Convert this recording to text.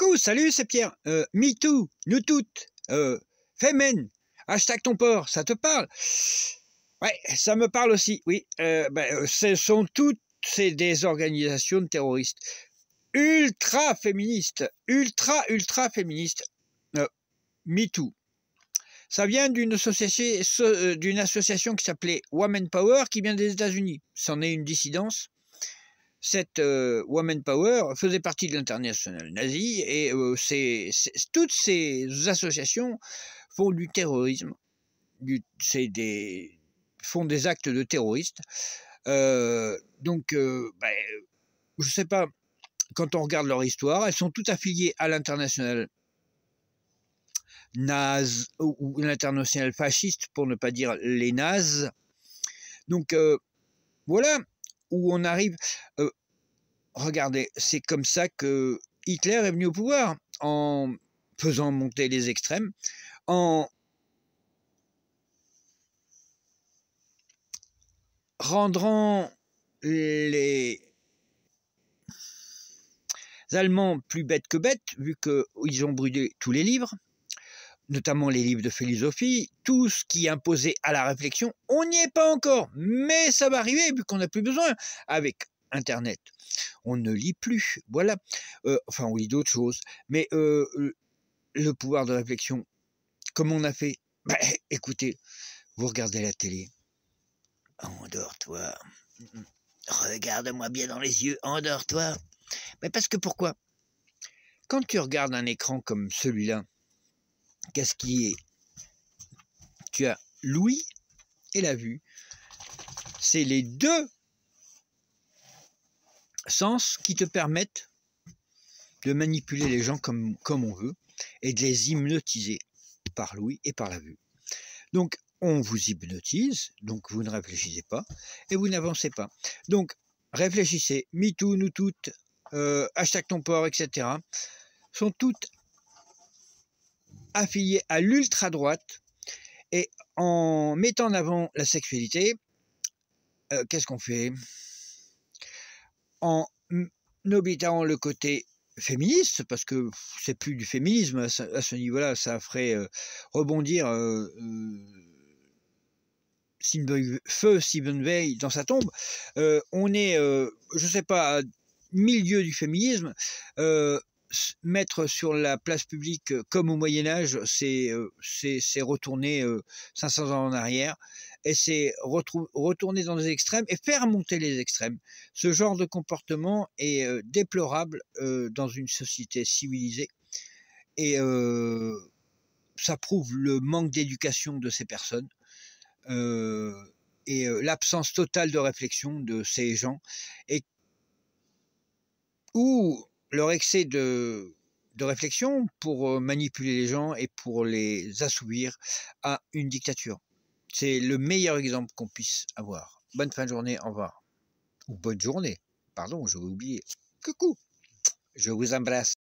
Coucou, salut, c'est Pierre. MeToo, nous toutes, Femen, hashtag ton porc, ça te parle? Ouais, ça me parle aussi, oui. Ce sont toutes des organisations terroristes ultra féministes, ultra féministes. MeToo. Ça vient d'une association qui s'appelait Women Power, qui vient des États-Unis. C'en est une dissidence. Cette Women Power faisait partie de l'internationale nazie et toutes ces associations font du terrorisme, font des actes de terroristes. Je ne sais pas, quand on regarde leur histoire, elles sont toutes affiliées à l'internationale naze ou l'internationale fasciste, pour ne pas dire les nazes. Donc voilà où on arrive. Regardez, c'est comme ça que Hitler est venu au pouvoir, en faisant monter les extrêmes, en rendant les Allemands plus bêtes que bêtes, vu qu'ils ont brûlé tous les livres, notamment les livres de philosophie, tout ce qui imposait à la réflexion. On n'y est pas encore, mais ça va arriver, vu qu'on n'a plus besoin, avec Internet. On ne lit plus, voilà. Enfin, on lit d'autres choses, mais le pouvoir de réflexion, comme on a fait, écoutez, vous regardez la télé, endors-toi, regarde-moi bien dans les yeux, endors-toi. Mais parce que pourquoi? Quand tu regardes un écran comme celui-là, qu'est-ce qui est? Tu as l'ouïe et la vue. C'est les deux sens qui te permettent de manipuler les gens comme on veut et de les hypnotiser par l'ouïe et par la vue. Donc, on vous hypnotise, donc vous ne réfléchissez pas et vous n'avancez pas. Donc, réfléchissez. MeToo, nous toutes, hashtag ton porc, etc. sont toutes affiliées à l'ultra-droite et en mettant en avant la sexualité, qu'est-ce qu'on fait? En obligeant le côté féministe, parce que c'est plus du féminisme à ce niveau-là, ça ferait rebondir feu Simone Veil dans sa tombe. On est, je sais pas, à milieu du féminisme. Mettre sur la place publique comme au Moyen-Âge, c'est retourner 500 ans en arrière, et c'est retourner dans les extrêmes et faire monter les extrêmes. Ce genre de comportement est déplorable dans une société civilisée, et ça prouve le manque d'éducation de ces personnes et l'absence totale de réflexion de ces gens, et ou leur excès de réflexion pour manipuler les gens et pour les assouvir à une dictature. C'est le meilleur exemple qu'on puisse avoir. Bonne fin de journée, au revoir. Ou bonne journée, pardon, j'avais oublié. Coucou, je vous embrasse.